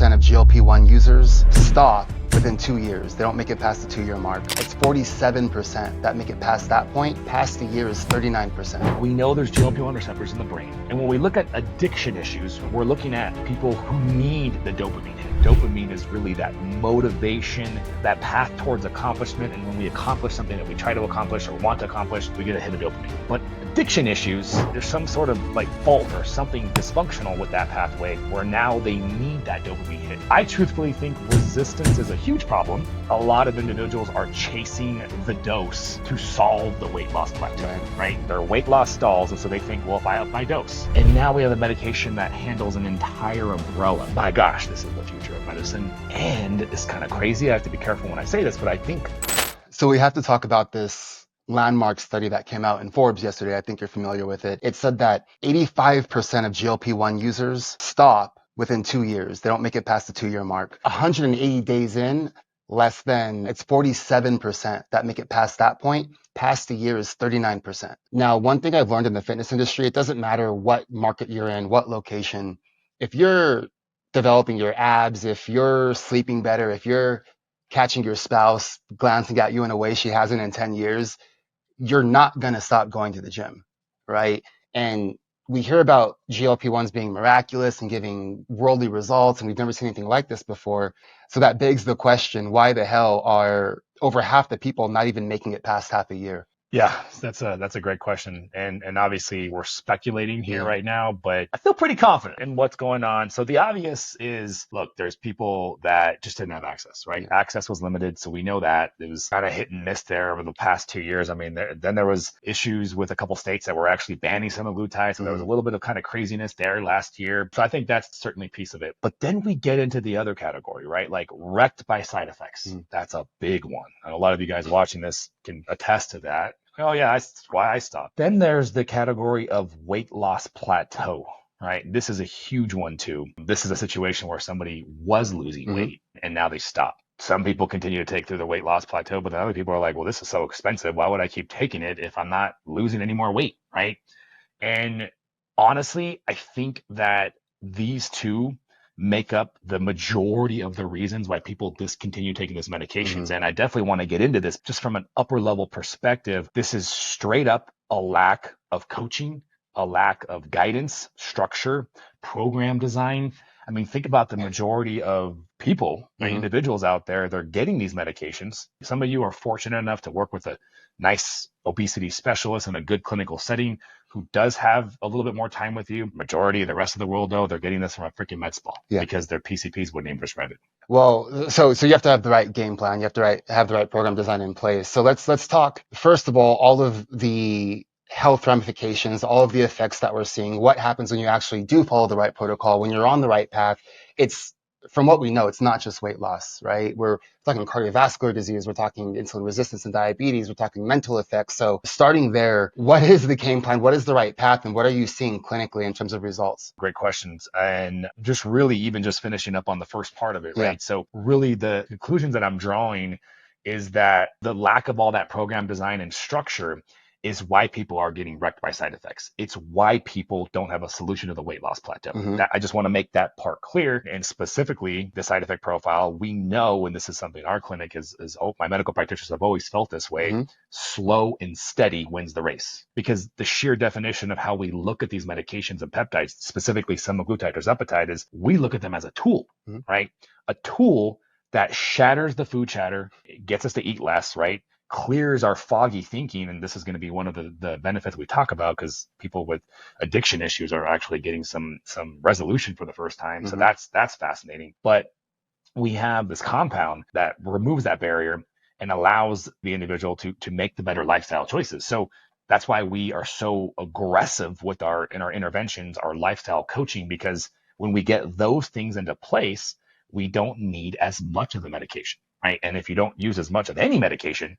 85% of GLP-1 users stop within 2 years. They don't make it past the 2-year mark. It's 47% that make it past that point. Past a year is 39%. We know there's GLP-1 receptors in the brain. And when we look at addiction issues, we're looking at people who need the dopamine hit. Dopamine is really that motivation, that path towards accomplishment. And when we accomplish something that we try to accomplish or want to accomplish, we get a hit of dopamine. But addiction issues, there's some sort of like fault or something dysfunctional with that pathway where now they need that dopamine hit. I truthfully think resistance is a huge problem. A lot of individuals are chasing the dose to solve the weight loss plateau, right? Their weight loss stalls, and so they think, well, if I up my dose. And now we have a medication that handles an entire umbrella. My gosh, this is the future of medicine. And it's kind of crazy. I have to be careful when I say this, but I think. So we have to talk about this landmark study that came out in Forbes yesterday. I think you're familiar with it. It said that 85% of GLP-1 users stop within 2 years. They don't make it past the 2-year mark. 180 days in, it's 47% that make it past that point. Past a year is 39%. Now, one thing I've learned in the fitness industry, it doesn't matter what market you're in, what location. If you're developing your abs, if you're sleeping better, if you're catching your spouse glancing at you in a way she hasn't in 10 years, you're not going to stop going to the gym, right? And we hear about GLP-1s being miraculous and giving worldly results, and we've never seen anything like this before. So that begs the question, why the hell are over half the people not even making it past half a year? Yeah, that's a great question. And obviously we're speculating here right now, but I feel pretty confident in what's going on. So the obvious is, look, there's people that just didn't have access, right? Access was limited. So we know that it was kind of hit and miss there over the past 2 years. I mean, then there was issues with a couple states that were actually banning Semaglutide. So there was a little bit of kind of craziness there last year. So I think that's certainly a piece of it. But then we get into the other category, right? Like wrecked by side effects. That's a big one. And a lot of you guys watching this can attest to that. Oh yeah, that's why I stopped. Then there's the category of weight loss plateau, right? This is a huge one too. This is a situation where somebody was losing weight and now they stop. Some people continue to take through the weight loss plateau, but then other people are like, well, this is so expensive. Why would I keep taking it if I'm not losing any more weight, right? And honestly, I think that these two make up the majority of the reasons why people discontinue taking these medications. And I definitely want to get into this just from an upper level perspective. This is straight up a lack of coaching, a lack of guidance, structure, program design. I mean, think about the majority of people, individuals out there, they're getting these medications. Some of you are fortunate enough to work with a nice obesity specialist in a good clinical setting who does have a little bit more time with you. Majority of the rest of the world, though, they're getting this from a freaking med spa because their PCPs wouldn't even prescribe it. Well, so you have to have the right game plan. You have to have the right program design in place. So let's talk, first of all of the health ramifications, all of the effects that we're seeing. What happens when you actually do follow the right protocol, when you're on the right path? It's, from what we know, it's not just weight loss, right? We're talking cardiovascular disease, we're talking insulin resistance and diabetes, we're talking mental effects. So starting there, what is the game plan? What is the right path? And what are you seeing clinically in terms of results? Great questions. And just really even just finishing up on the first part of it, right? So really the conclusions that I'm drawing is that the lack of all that program design and structure is why people are getting wrecked by side effects. It's why people don't have a solution to the weight loss plateau. I just want to make that part clear. And specifically, the side effect profile, we know, and this is something our clinic is my medical practitioners have always felt this way, slow and steady wins the race. Because the sheer definition of how we look at these medications and peptides, specifically semaglutide or tirzepatide, is we look at them as a tool, right? A tool that shatters the food chatter, gets us to eat less, right? Clears our foggy thinking, and this is going to be one of the benefits we talk about because people with addiction issues are actually getting some resolution for the first time. So that's fascinating. But we have this compound that removes that barrier and allows the individual to make the better lifestyle choices. So that's why we are so aggressive with our interventions, our lifestyle coaching, because when we get those things into place, we don't need as much of the medication, right? And if you don't use as much of any medication,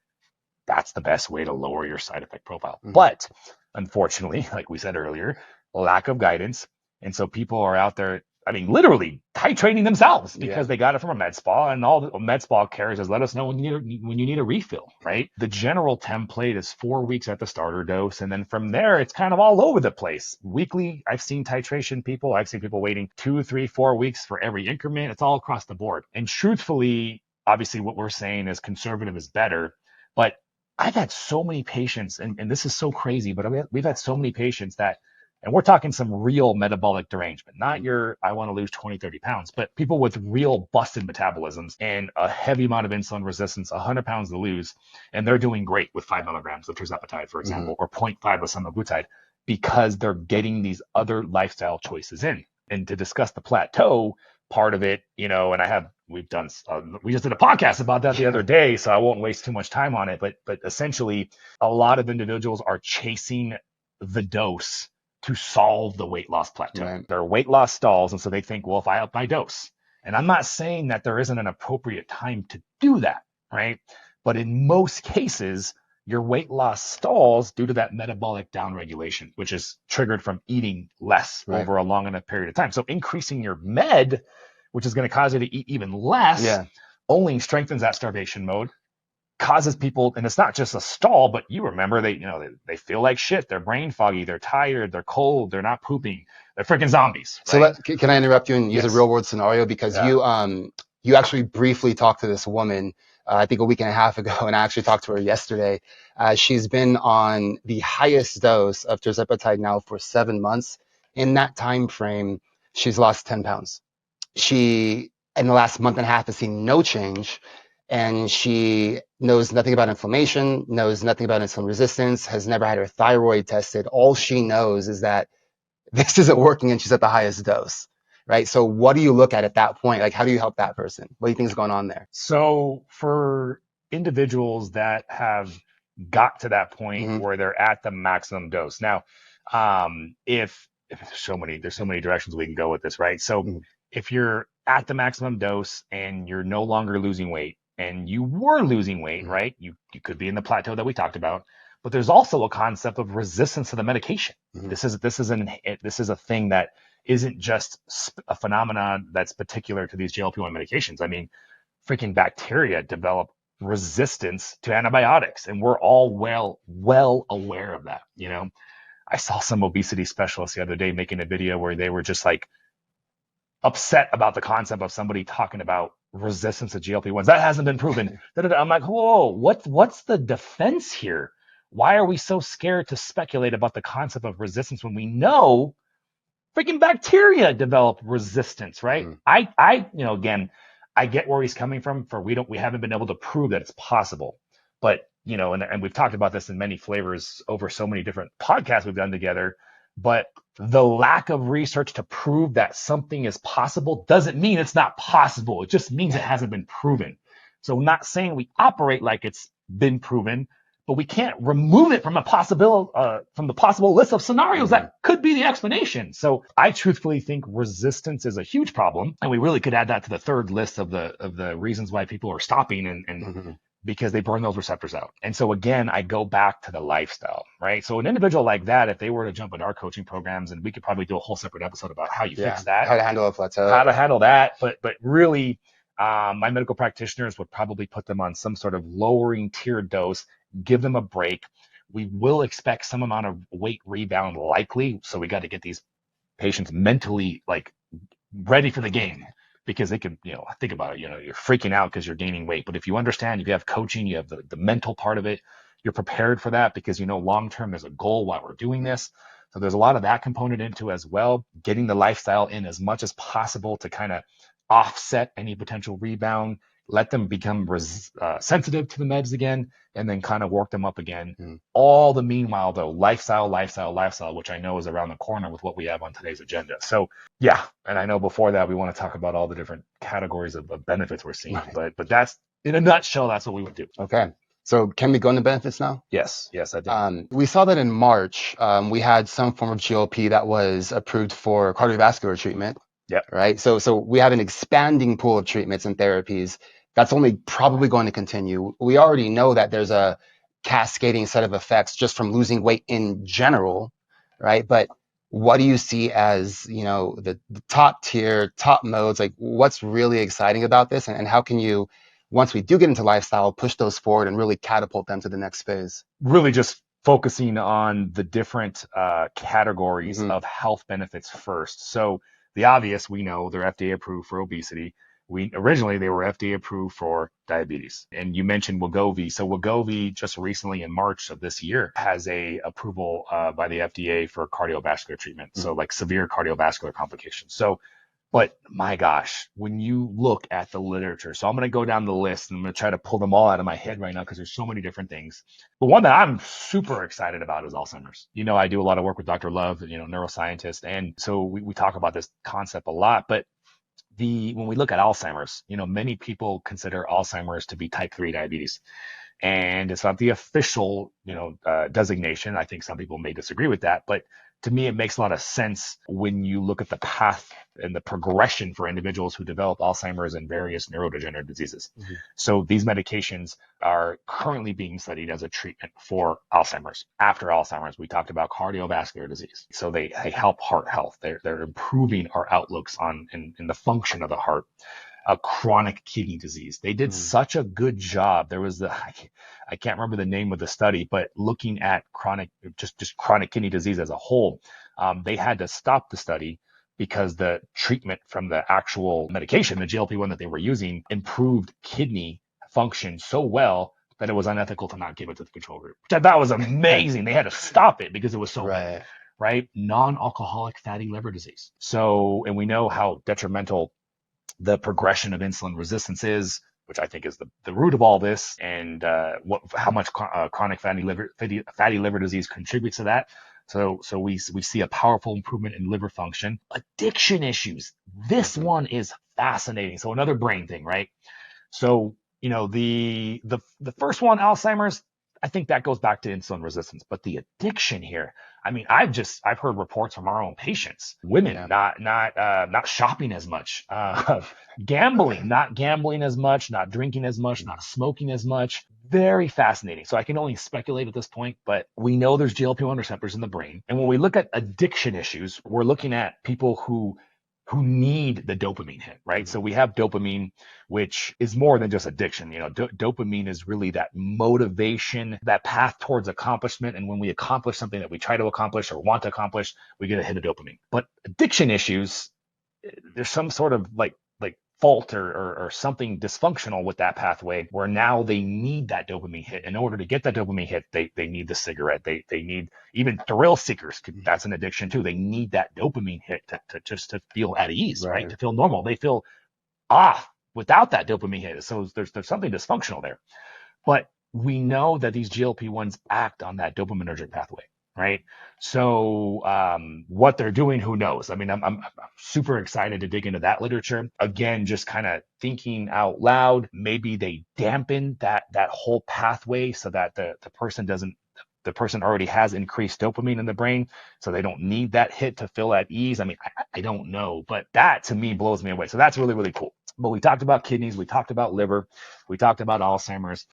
that's the best way to lower your side effect profile. But unfortunately, like we said earlier, lack of guidance. And so people are out there, I mean, literally titrating themselves because they got it from a med spa, and all the med spa carriers says, let us know when you need a refill, right? The general template is 4 weeks at the starter dose. And then from there, it's kind of all over the place. Weekly, I've seen titration people. I've seen people waiting 2, 3, 4 weeks for every increment. It's all across the board. And truthfully, obviously what we're saying is conservative is better, but I've had so many patients, and this is so crazy, but we've had so many patients that, and we're talking some real metabolic derangement, not your, I want to lose 20, 30 pounds, but people with real busted metabolisms and a heavy amount of insulin resistance, 100 pounds to lose, and they're doing great with 5 milligrams of tirzepatide, for example, or 0.5 with semaglutide, because they're getting these other lifestyle choices in. And to discuss the plateau part of it, and we just did a podcast about that the other day, so I won't waste too much time on it, but essentially a lot of individuals are chasing the dose to solve the weight loss plateau. Right. Their weight loss stalls, and so they think, well, if I up my dose, and I'm not saying that there isn't an appropriate time to do that, right? But in most cases, your weight loss stalls due to that metabolic downregulation, which is triggered from eating less over a long enough period of time. So increasing your med, which is going to cause you to eat even less, only strengthens that starvation mode, causes people, and it's not just a stall, but you remember they feel like shit, they're brain foggy, they're tired, they're cold, they're not pooping, they're freaking zombies. Right? So can I interrupt you and use a real world scenario? Because you actually briefly talked to this woman, I think a week and a half ago, and I actually talked to her yesterday. She's been on the highest dose of tirzepatide now for 7 months. In that time frame, she's lost 10 pounds. She, in the last month and a half, has seen no change. And she knows nothing about inflammation, knows nothing about insulin resistance, has never had her thyroid tested. All she knows is that this isn't working and she's at the highest dose, right? So what do you look at that point? Like, how do you help that person? What do you think is going on there? So for individuals that have got to that point where they're at the maximum dose. Now, if there's so many directions we can go with this, right? So if you're at the maximum dose and you're no longer losing weight, and you were losing weight, right? You could be in the plateau that we talked about, but there's also a concept of resistance to the medication. This is a thing that isn't just a phenomenon that's particular to these GLP-1 medications. I mean, freaking bacteria develop resistance to antibiotics, and we're all well aware of that. I saw some obesity specialists the other day making a video where they were just like upset about the concept of somebody talking about resistance to GLP-1s. That hasn't been proven. I'm like, whoa, what's the defense here? Why are we so scared to speculate about the concept of resistance when we know freaking bacteria develop resistance, right? Again, I get where he's coming from. We haven't been able to prove that it's possible, but and we've talked about this in many flavors over so many different podcasts we've done together. But the lack of research to prove that something is possible doesn't mean it's not possible. It just means it hasn't been proven. So I'm not saying we operate like it's been proven, but we can't remove it from the possible list of scenarios that could be the explanation. So I truthfully think resistance is a huge problem, and we really could add that to the third list of the reasons why people are stopping and because they burn those receptors out. And so again, I go back to the lifestyle, right? So an individual like that, if they were to jump into our coaching programs, and we could probably do a whole separate episode about how you fix that, how to handle a plateau, how to handle that. But really, my medical practitioners would probably put them on some sort of lowering tiered dose, give them a break. We will expect some amount of weight rebound likely. So we got to get these patients mentally like ready for the game. Because they can, think about it, you're freaking out because you're gaining weight. But if you understand, if you have coaching, you have the mental part of it, you're prepared for that because long-term there's a goal while we're doing this. So there's a lot of that component into as well, getting the lifestyle in as much as possible to kind of offset any potential rebound, let them become sensitive to the meds again, and then kind of work them up again. All the meanwhile, though, lifestyle, which I know is around the corner with what we have on today's agenda. So yeah, and I know before that we want to talk about all the different categories of benefits we're seeing, but that's in a nutshell, that's what we would do. Okay. So can we go into benefits now? Yes, I do. We saw that in March, we had some form of GLP that was approved for cardiovascular treatment. Yeah. Right. So we have an expanding pool of treatments and therapies that's only probably going to continue. We already know that there's a cascading set of effects just from losing weight in general. Right. But what do you see as, the top tier, top modes? Like, what's really exciting about this, and how can you, once we do get into lifestyle, push those forward and really catapult them to the next phase? Really just focusing on the different categories Hmm. of health benefits first. So the obvious, we know they're FDA approved for obesity. Originally they were FDA approved for diabetes. And you mentioned Wegovy. So Wegovy just recently in March of this year has a approval by the FDA for cardiovascular treatment. So like severe cardiovascular complications. So but my gosh, when you look at the literature, so I'm going to go down the list and I'm going to try to pull them all out of my head right now because there's so many different things. But one that I'm super excited about is Alzheimer's. I do a lot of work with Dr. Love, neuroscientist. And so we talk about this concept a lot. But when we look at Alzheimer's, many people consider Alzheimer's to be type 3 diabetes. And it's not the official, designation. I think some people may disagree with that, but to me, it makes a lot of sense when you look at the path and the progression for individuals who develop Alzheimer's and various neurodegenerative diseases. Mm-hmm. So these medications are currently being studied as a treatment for Alzheimer's. After Alzheimer's, we talked about cardiovascular disease. So they help heart health. They're improving our outlooks on in the function of the heart. A chronic kidney disease. They did such a good job. There was I can't remember the name of the study, but looking at just chronic kidney disease as a whole, they had to stop the study because the treatment from the actual medication, the GLP-1 that they were using, improved kidney function so well that it was unethical to not give it to the control group. Which I thought was amazing. They had to stop it because it was so bad, right? Non-alcoholic fatty liver disease. So, and we know how detrimental the progression of insulin resistance is, which I think is the root of all this, and how much chronic fatty liver disease contributes to that. So we see a powerful improvement in liver function. Addiction issues. This one is fascinating. So another brain thing, right? So the first one, Alzheimer's, I think that goes back to insulin resistance, but the addiction here, I mean, I've heard reports from our own patients, women not shopping as much, not gambling as much, not drinking as much, not smoking as much. Very fascinating. So I can only speculate at this point, but we know there's GLP-1 receptors in the brain. And when we look at addiction issues, we're looking at people who need the dopamine hit, right? So we have dopamine, which is more than just addiction. Dopamine is really that motivation, that path towards accomplishment. And when we accomplish something that we try to accomplish or want to accomplish, we get a hit of dopamine. But addiction issues, there's some sort of like fault or something dysfunctional with that pathway where now they need that dopamine hit. In order to get that dopamine hit, they need the cigarette. They need, even thrill seekers, that's an addiction too. They need that dopamine hit to feel at ease, right? To feel normal. They feel off without that dopamine hit. So there's something dysfunctional there. But we know that these GLP-1s act on that dopaminergic pathway, right? So what they're doing, who knows? I mean, I'm super excited to dig into that literature. Again, just kind of thinking out loud, maybe they dampen that whole pathway so that the person already has increased dopamine in the brain, so they don't need that hit to feel at ease. I mean, I don't know, but that to me blows me away. So that's really, really cool. But we talked about kidneys, we talked about liver, we talked about Alzheimer's.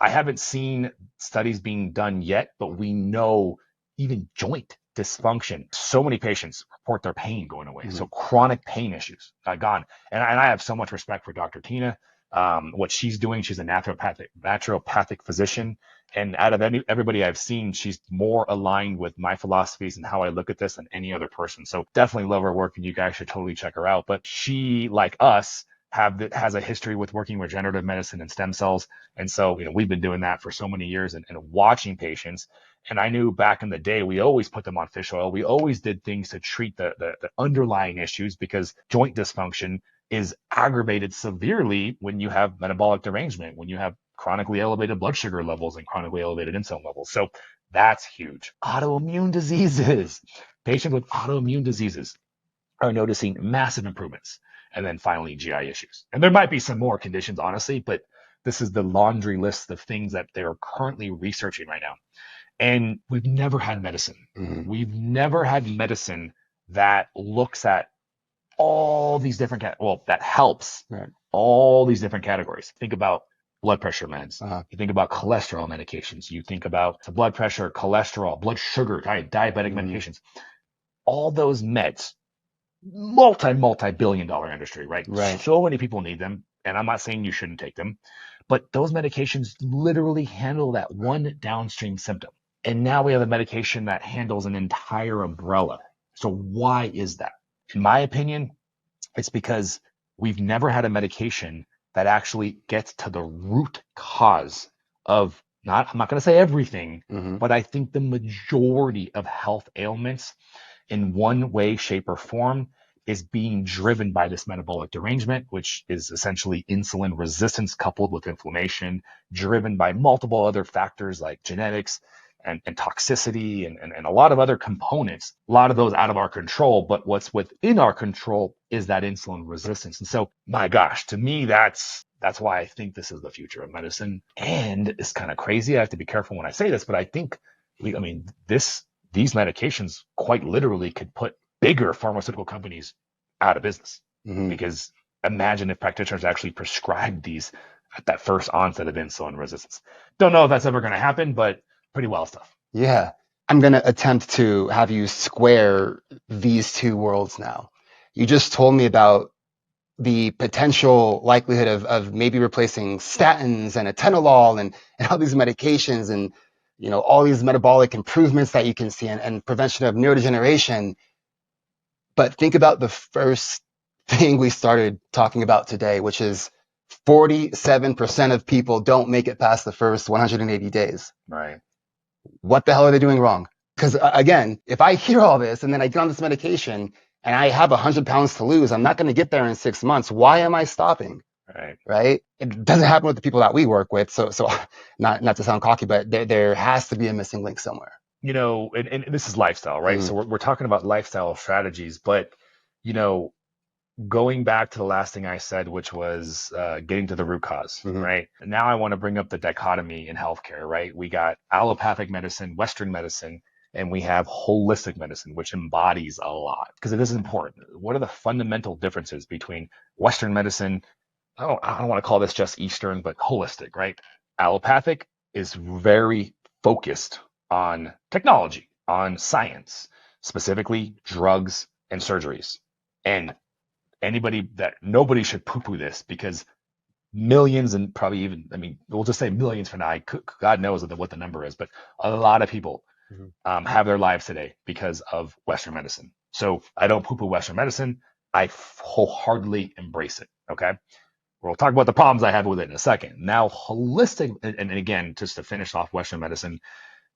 I haven't seen studies being done yet, but we know even joint dysfunction. So many patients report their pain going away. So chronic pain issues gone. And I have so much respect for Dr. Tina. What she's doing, she's a naturopathic physician. And out of everybody I've seen, she's more aligned with my philosophies and how I look at this than any other person. So definitely love her work, and you guys should totally check her out. But she, like us, has a history with working regenerative medicine and stem cells. And so, we've been doing that for so many years and watching patients. And I knew back in the day, we always put them on fish oil. We always did things to treat the underlying issues, because joint dysfunction is aggravated severely when you have metabolic derangement, when you have chronically elevated blood sugar levels and chronically elevated insulin levels. So that's huge. Autoimmune diseases. Patients with autoimmune diseases are noticing massive improvements. And then finally, GI issues. And there might be some more conditions, honestly, but this is the laundry list of things that they're currently researching right now. And we've never had medicine. We've never had medicine that looks at all these different, that helps all these different categories. Think about blood pressure meds. You think about cholesterol medications. You think about blood pressure, cholesterol, blood sugar, diabetic medications. all those meds, multi-billion dollar industry, right? Right. So many people need them. And I'm not saying you shouldn't take them, but those medications literally handle that one downstream symptom. And now we have a medication that handles an entire umbrella. So why is that? In my opinion, it's because we've never had a medication that actually gets to the root cause of I'm not going to say everything, but I think the majority of health ailments in one way, shape, or form is being driven by this metabolic derangement, which is essentially insulin resistance coupled with inflammation, driven by multiple other factors like genetics and toxicity and a lot of other components, a lot of those out of our control. But what's within our control is that insulin resistance. And so, my gosh, to me, that's why I think this is the future of medicine. And it's kind of crazy. I have to be careful when I say this, but I think these medications quite literally could put bigger pharmaceutical companies out of business. Because imagine if practitioners actually prescribed these at that first onset of insulin resistance. Don't know if that's ever going to happen, but pretty wild stuff. Yeah. I'm going to attempt to have you square these two worlds now. You just told me about the potential likelihood of maybe replacing statins and atenolol and all these medications and, all these metabolic improvements that you can see and prevention of neurodegeneration. But think about the first thing we started talking about today, which is 47% of people don't make it past the first 180 days. Right. What the hell are they doing wrong? Because again, if I hear all this and then I get on this medication and I have 100 pounds to lose, I'm not going to get there in 6 months. Why am I stopping? Right? It doesn't happen with the people that we work with. So not to sound cocky, but there has to be a missing link somewhere. And this is lifestyle, right? So we're talking about lifestyle strategies, but, going back to the last thing I said, which was getting to the root cause, right? And now I want to bring up the dichotomy in healthcare, right? We got allopathic medicine, Western medicine, and we have holistic medicine, which embodies a lot because it is important. What are the fundamental differences between Western medicine? I don't want to call this just Eastern, but holistic, right? Allopathic is very focused on technology, on science, specifically drugs and surgeries. And nobody should poo-poo this because millions and probably even, we'll just say millions for now. God knows what the number is, but a lot of people have their lives today because of Western medicine. So I don't poo-poo Western medicine. I wholeheartedly embrace it. Okay. We'll talk about the problems I have with it in a second. Now, holistic, and again, just to finish off Western medicine,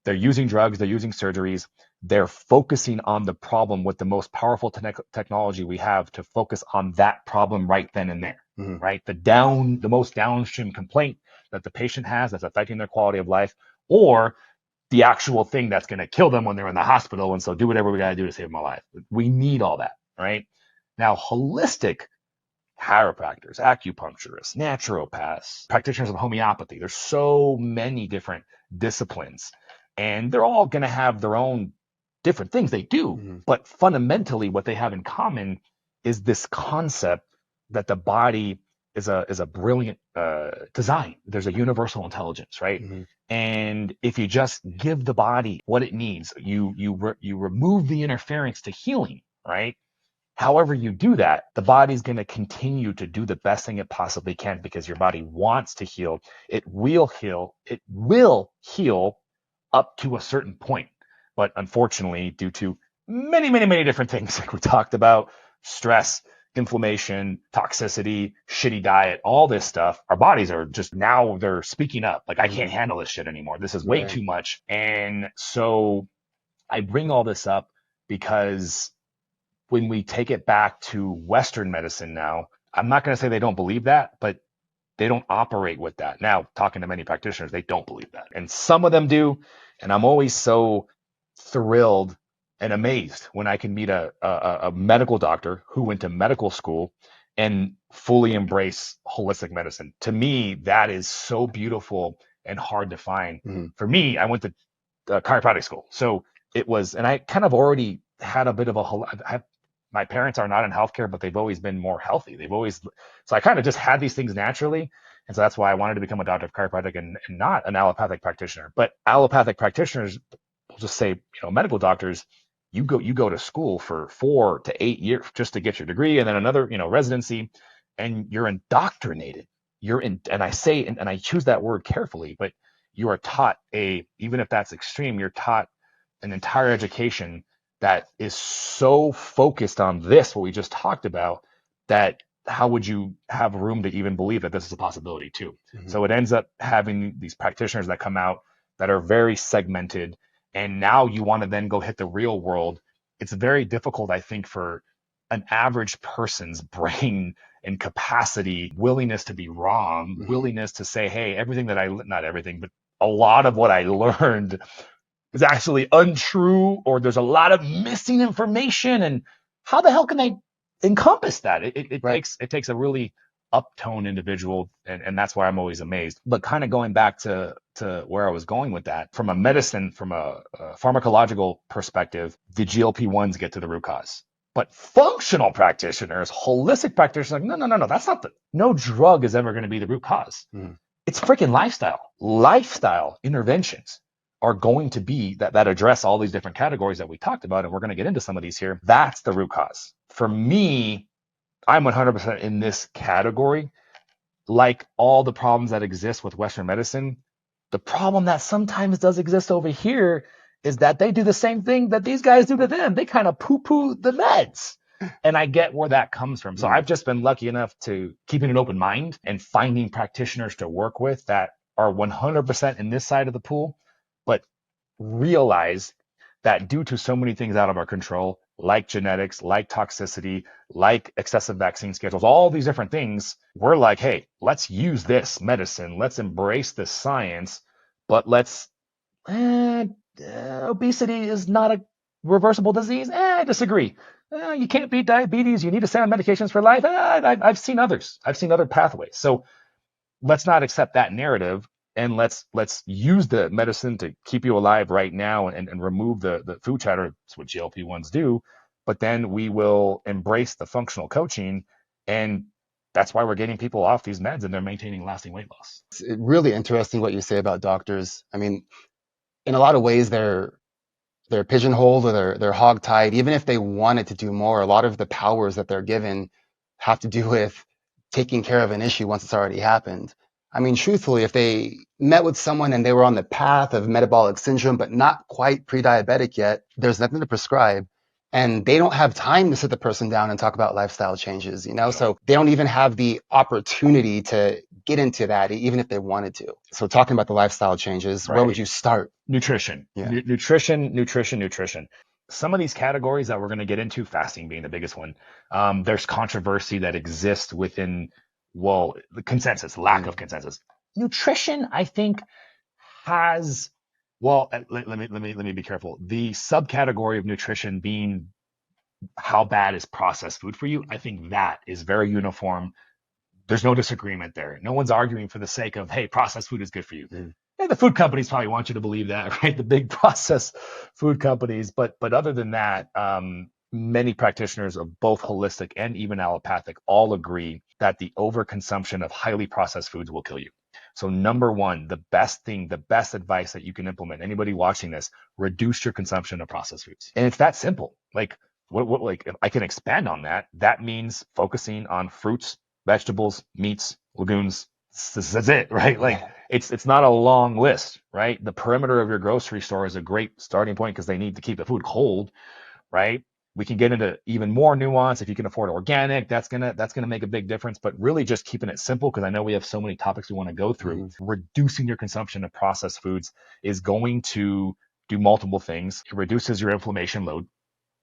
they're using drugs, they're using surgeries, they're focusing on the problem with the most powerful technology we have to focus on that problem right then and there, right? The most downstream complaint that the patient has that's affecting their quality of life, or the actual thing that's going to kill them when they're in the hospital. And so do whatever we got to do to save them alive. We need all that, right? Now, holistic chiropractors, acupuncturists, naturopaths, practitioners of homeopathy. There's so many different disciplines, and they're all going to have their own different things they do. But fundamentally, what they have in common is this concept that the body is a brilliant design. There's a universal intelligence, right? And if you just give the body what it needs, you remove the interference to healing, right? However you do that, the body's going to continue to do the best thing it possibly can because your body wants to heal. It will heal. It will heal up to a certain point. But unfortunately, due to many, many, many different things like we talked about, stress, inflammation, toxicity, shitty diet, all this stuff, our bodies are just now they're speaking up. Like, I can't handle this shit anymore. This is way too much. And so I bring all this up because when we take it back to Western medicine now, I'm not going to say they don't believe that, but they don't operate with that. Now, talking to many practitioners, they don't believe that. And some of them do. And I'm always so thrilled and amazed when I can meet a medical doctor who went to medical school and fully embrace holistic medicine. To me, that is so beautiful and hard to find. For me, I went to chiropractic school. So it was, and I kind of already had a bit of my parents are not in healthcare, but they've always been more healthy. So I kind of just had these things naturally. And so that's why I wanted to become a doctor of chiropractic and not an allopathic practitioner. But allopathic practitioners, we'll just say, medical doctors, you go to school for 4 to 8 years just to get your degree, and then another, residency, and you're indoctrinated. And I say, and I choose that word carefully, but you are taught even if that's extreme, you're taught an entire education that is so focused on this, what we just talked about, that how would you have room to even believe that this is a possibility too? Mm-hmm. So it ends up having these practitioners that come out that are very segmented, and now you want to then go hit the real world. It's very difficult, I think, for an average person's brain and capacity, willingness to be wrong, mm-hmm. willingness to say, hey, not everything, but a lot of what I learned is actually untrue, or there's a lot of missing information. And how the hell can they encompass that? It right. takes a really uptone individual, and that's why I'm always amazed. But kind of going back to where I was going with that, from a pharmacological perspective, the GLP-1s get to the root cause. But functional practitioners, holistic practitioners, like, no, that's not no drug is ever going to be the root cause. Mm. It's freaking lifestyle interventions are going to be that address all these different categories that we talked about, and we're going to get into some of these here. That's the root cause. For me, I'm 100% in this category. Like all the problems that exist with Western medicine, the problem that sometimes does exist over here is that they do the same thing that these guys do to them. They kind of poo-poo the meds. And I get where that comes from. So I've just been lucky enough to keeping an open mind and finding practitioners to work with that are 100% in this side of the pool, but realize that due to so many things out of our control, like genetics, like toxicity, like excessive vaccine schedules, all these different things, we're like, hey, let's use this medicine. Let's embrace this science, but obesity is not a reversible disease. I disagree. You can't beat diabetes. You need to stay on medications for life. I've seen others. I've seen other pathways. So let's not accept that narrative, and let's use the medicine to keep you alive right now and remove the food chatter. That's what GLP-1s do. But then we will embrace the functional coaching, and that's why we're getting people off these meds and they're maintaining lasting weight loss. It's really interesting what you say about doctors. I mean, in a lot of ways, they're pigeonholed, or they're hogtied. Even if they wanted to do more, a lot of the powers that they're given have to do with taking care of an issue once it's already happened. I mean, truthfully, if they met with someone and they were on the path of metabolic syndrome, but not quite pre-diabetic yet, there's nothing to prescribe. And they don't have time to sit the person down and talk about lifestyle changes, So they don't even have the opportunity to get into that, even if they wanted to. So talking about the lifestyle changes, right. Where would you start? Nutrition. Yeah. Nutrition. Some of these categories that we're going to get into, fasting being the biggest one, there's controversy that exists within, the consensus, lack of consensus. Nutrition, I think, has, let me be careful. The subcategory of nutrition being how bad is processed food for you, I think that is very uniform. There's no disagreement there. No one's arguing for the sake of, hey, processed food is good for you. Mm. And the food companies probably want you to believe that, right? The big processed food companies. But other than that, many practitioners of both holistic and even allopathic all agree that the overconsumption of highly processed foods will kill you. So number one, the best advice that you can implement, anybody watching this, reduce your consumption of processed foods. And it's that simple. Like, if I can expand on that, that means focusing on fruits, vegetables, meats, legumes. That's it, right? Like it's not a long list, right? The perimeter of your grocery store is a great starting point because they need to keep the food cold, right? We can get into even more nuance. If you can afford organic, that's gonna make a big difference. But really just keeping it simple, because I know we have so many topics we want to go through. Mm-hmm. Reducing your consumption of processed foods is going to do multiple things. It reduces your inflammation load.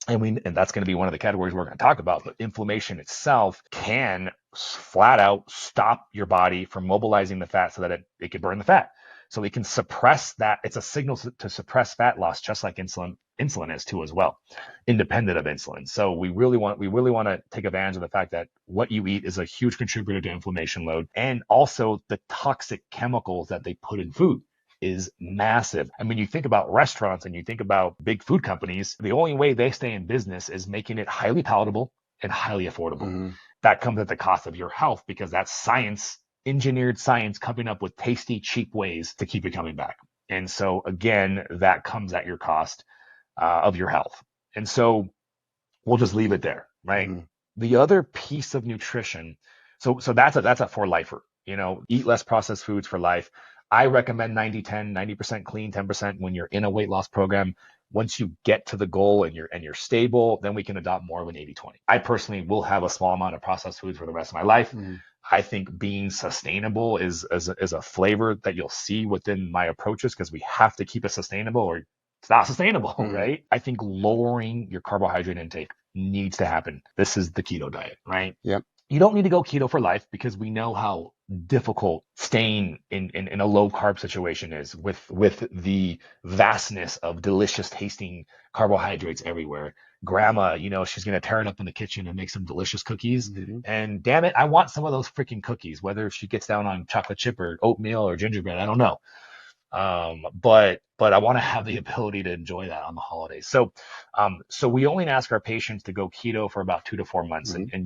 And that's going to be one of the categories we're going to talk about. But inflammation itself can flat out stop your body from mobilizing the fat so that it can burn the fat. So it can suppress that. It's a signal to suppress fat loss, just like insulin is too as well, independent of insulin. So we really want to take advantage of the fact that what you eat is a huge contributor to inflammation load, and also the toxic chemicals that they put in food is massive. I mean, you think about restaurants and you think about big food companies, the only way they stay in business is making it highly palatable and highly affordable. Mm-hmm. That comes at the cost of your health, because that's science, engineered science, coming up with tasty, cheap ways to keep you coming back. And so again, that comes at your cost of your health. And so we'll just leave it there, right? Mm-hmm. The other piece of nutrition, so that's a for lifer, eat less processed foods for life. I recommend 90-10, 90% clean, 10% when you're in a weight loss program. Once you get to the goal and you're stable, then we can adopt more of an 80-20. I personally will have a small amount of processed foods for the rest of my life. Mm-hmm. I think being sustainable is a flavor that you'll see within my approaches, because we have to keep it sustainable or it's not sustainable, Mm-hmm. right? I think lowering your carbohydrate intake needs to happen. This is the keto diet, right? Yep. You don't need to go keto for life, because we know how difficult staying in a low carb situation is with the vastness of delicious tasting carbohydrates everywhere. Grandma, she's going to tear it up in the kitchen and make some delicious cookies. Mm-hmm. And damn it, I want some of those freaking cookies, whether she gets down on chocolate chip or oatmeal or gingerbread. I don't know. But I want to have the ability to enjoy that on the holidays. So we only ask our patients to go keto for about 2 to 4 months, Mm-hmm. and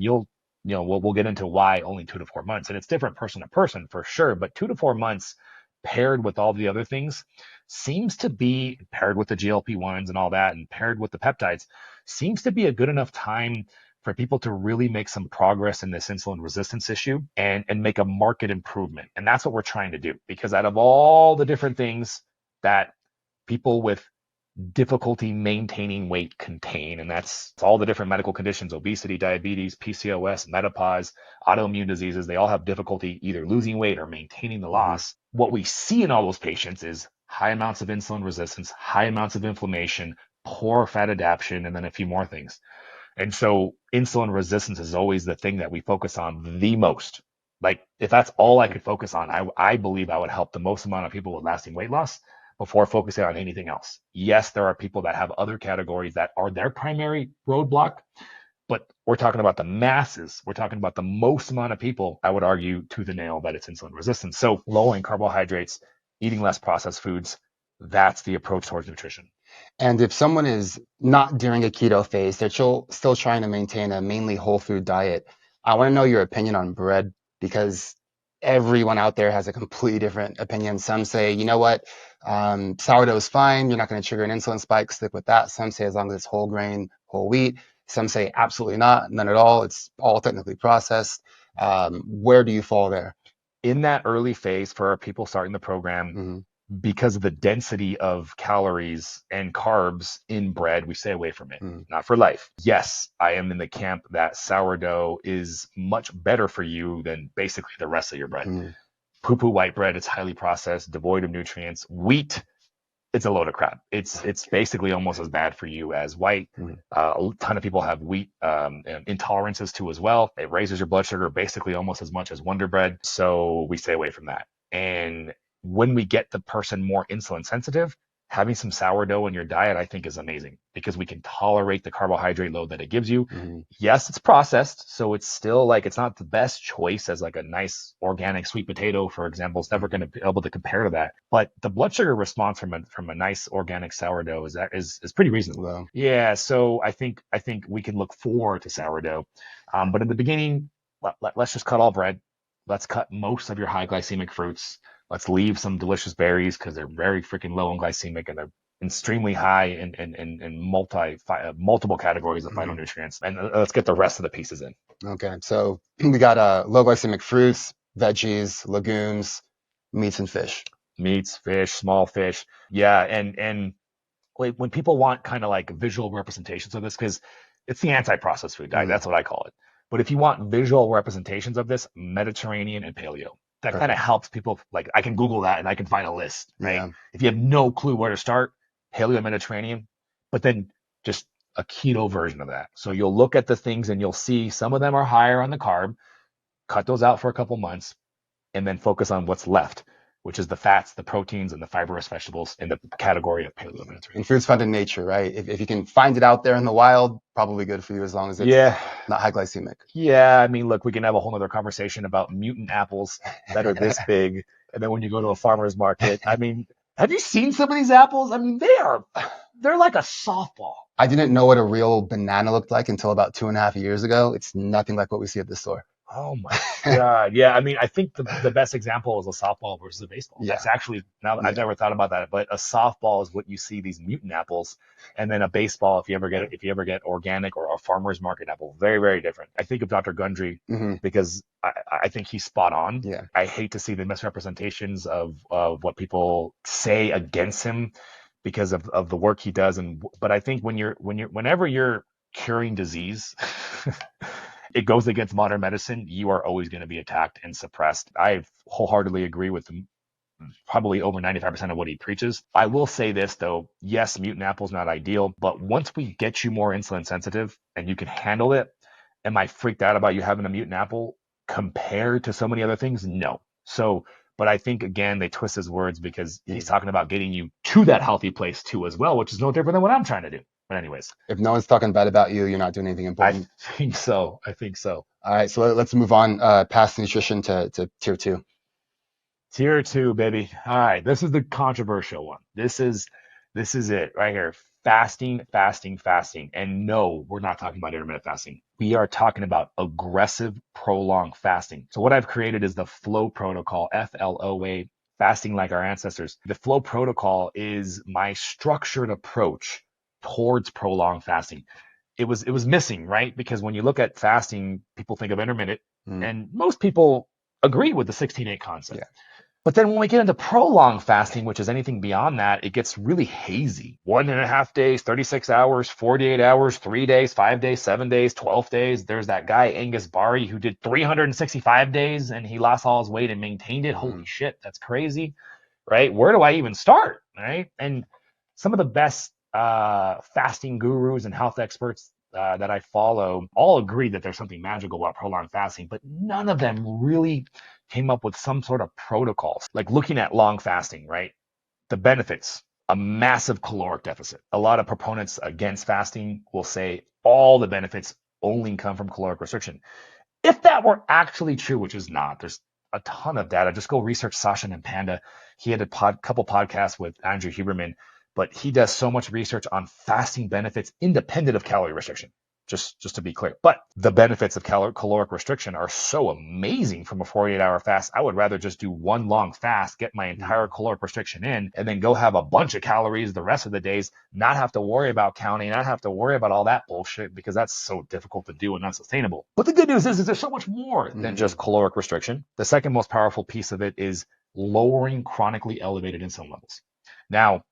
we'll get into why only 2 to 4 months, and it's different person to person for sure. But 2 to 4 months paired with all the other things seems to be paired with the GLP-1s and all that, and paired with the peptides seems to be a good enough time for people to really make some progress in this insulin resistance issue and make a market improvement. And that's what we're trying to do, because out of all the different things that people with difficulty maintaining weight contain, and that's all the different medical conditions: obesity, diabetes, PCOS, menopause, autoimmune diseases, they all have difficulty either losing weight or maintaining the loss. What we see in all those patients is high amounts of insulin resistance, high amounts of inflammation, poor fat adaptation, and then a few more things. And so insulin resistance is always the thing that we focus on the most. Like, if that's all I could focus on, I believe I would help the most amount of people with lasting weight loss before focusing on anything else. Yes, there are people that have other categories that are their primary roadblock, but we're talking about the masses. We're talking about the most amount of people. I would argue to the nail that it's insulin resistance. So lowering carbohydrates, eating less processed foods, that's the approach towards nutrition. And if someone is not during a keto phase, they're still trying to maintain a mainly whole food diet, I want to know your opinion on bread, because everyone out there has a completely different opinion. Some say, you know what, sourdough is fine. You're not going to trigger an insulin spike. Stick with that. Some say as long as it's whole grain, whole wheat. Some say absolutely not, none at all. It's all technically processed. Where do you fall there? In that early phase for our people starting the program, Mm-hmm. because of the density of calories and carbs in bread, we stay away from it. Mm-hmm. Not for life. Yes, I am in the camp that sourdough is much better for you than basically the rest of your bread. Mm-hmm. Poo-poo white bread, it's highly processed, devoid of nutrients. Wheat, it's a load of crap. It's basically almost as bad for you as white. Mm-hmm. A ton of people have wheat intolerances too as well. It raises your blood sugar basically almost as much as Wonder Bread. So we stay away from that. And when we get the person more insulin sensitive, having some sourdough in your diet, I think, is amazing, because we can tolerate the carbohydrate load that it gives you. Mm-hmm. Yes, it's processed, so it's still like, it's not the best choice as like a nice organic sweet potato, for example. It's never going to be able to compare to that. But the blood sugar response from a nice organic sourdough is pretty reasonable. Wow. Yeah, so I think we can look forward to sourdough, but in the beginning, let's just cut all bread. Let's cut most of your high glycemic fruits. Let's leave some delicious berries, because they're very freaking low in glycemic, and they're extremely high in multiple categories of phytonutrients. And let's get the rest of the pieces in. Okay, so we got low glycemic fruits, veggies, legumes, meats, and fish. Meats, fish, small fish. Yeah, and when people want kind of like visual representations of this, because it's the anti-processed food diet, that's what I call it. But if you want visual representations of this, Mediterranean and paleo. That kind of helps people. Like, I can Google that and I can find a list, right? Yeah. If you have no clue where to start, paleo, Mediterranean, but then just a keto version of that. So you'll look at the things and you'll see some of them are higher on the carb. Cut those out for a couple months, and then focus on what's left, which is the fats, the proteins, and the fibrous vegetables in the category of paleo Mediterranean. And food's found in nature, right? If you can find it out there in the wild, probably good for you, as long as it's not high glycemic. Yeah, I mean, look, we can have a whole other conversation about mutant apples that are this big. And then when you go to a farmer's market, I mean, have you seen some of these apples? I mean, they're like a softball. I didn't know what a real banana looked like until about 2.5 years ago. It's nothing like what we see at the store. Oh my God. Yeah. I mean, I think the best example is a softball versus a baseball. Yeah. That's actually, now I've never thought about that, but a softball is what you see these mutant apples. And then a baseball, if you ever get organic or a farmer's market apple, very, very different. I think of Dr. Gundry because I think he's spot on. Yeah. I hate to see the misrepresentations of what people say against him because of the work he does. But I think whenever you're curing disease, it goes against modern medicine, you are always going to be attacked and suppressed. I wholeheartedly agree with him, probably over 95% of what he preaches. I will say this though, yes, mutant apple is not ideal, but once we get you more insulin sensitive and you can handle it, am I freaked out about you having a mutant apple compared to so many other things? No. So, but I think again, they twist his words because he's talking about getting you to that healthy place too as well, which is no different than what I'm trying to do. But anyways, if no one's talking bad about you, you're not doing anything important. I think so. All right, so let's move on past nutrition to tier 2. Tier 2, baby. All right, this is the controversial one. This is it right here. Fasting. And no, we're not talking about intermittent fasting. We are talking about aggressive, prolonged fasting. So what I've created is the flow protocol, FLOA, fasting like our ancestors. The flow protocol is my structured approach towards prolonged fasting. It was missing, right? Because when you look at fasting, people think of intermittent, and most people agree with the 16-8 concept. Yeah. But then when we get into prolonged fasting, which is anything beyond that, it gets really hazy. 1.5 days, 36 hours, 48 hours, 3 days, 5 days, 7 days, 12 days. There's that guy, Angus Barry, who did 365 days and he lost all his weight and maintained it. Holy shit, that's crazy, right? Where do I even start, right? And some of the best fasting gurus and health experts that I follow all agree that there's something magical about prolonged fasting, but none of them really came up with some sort of protocols. Like looking at long fasting, right? The benefits, a massive caloric deficit. A lot of proponents against fasting will say all the benefits only come from caloric restriction. If that were actually true, which is not, there's a ton of data. Just go research Sasha and Panda. He had a couple podcasts with Andrew Huberman, but he does so much research on fasting benefits independent of calorie restriction. Just to be clear. But the benefits of caloric restriction are so amazing from a 48-hour fast. I would rather just do one long fast, get my entire caloric restriction in, and then go have a bunch of calories the rest of the days, not have to worry about counting, not have to worry about all that bullshit because that's so difficult to do and unsustainable. But the good news is there's so much more than just caloric restriction. The second most powerful piece of it is lowering chronically elevated insulin levels. Now,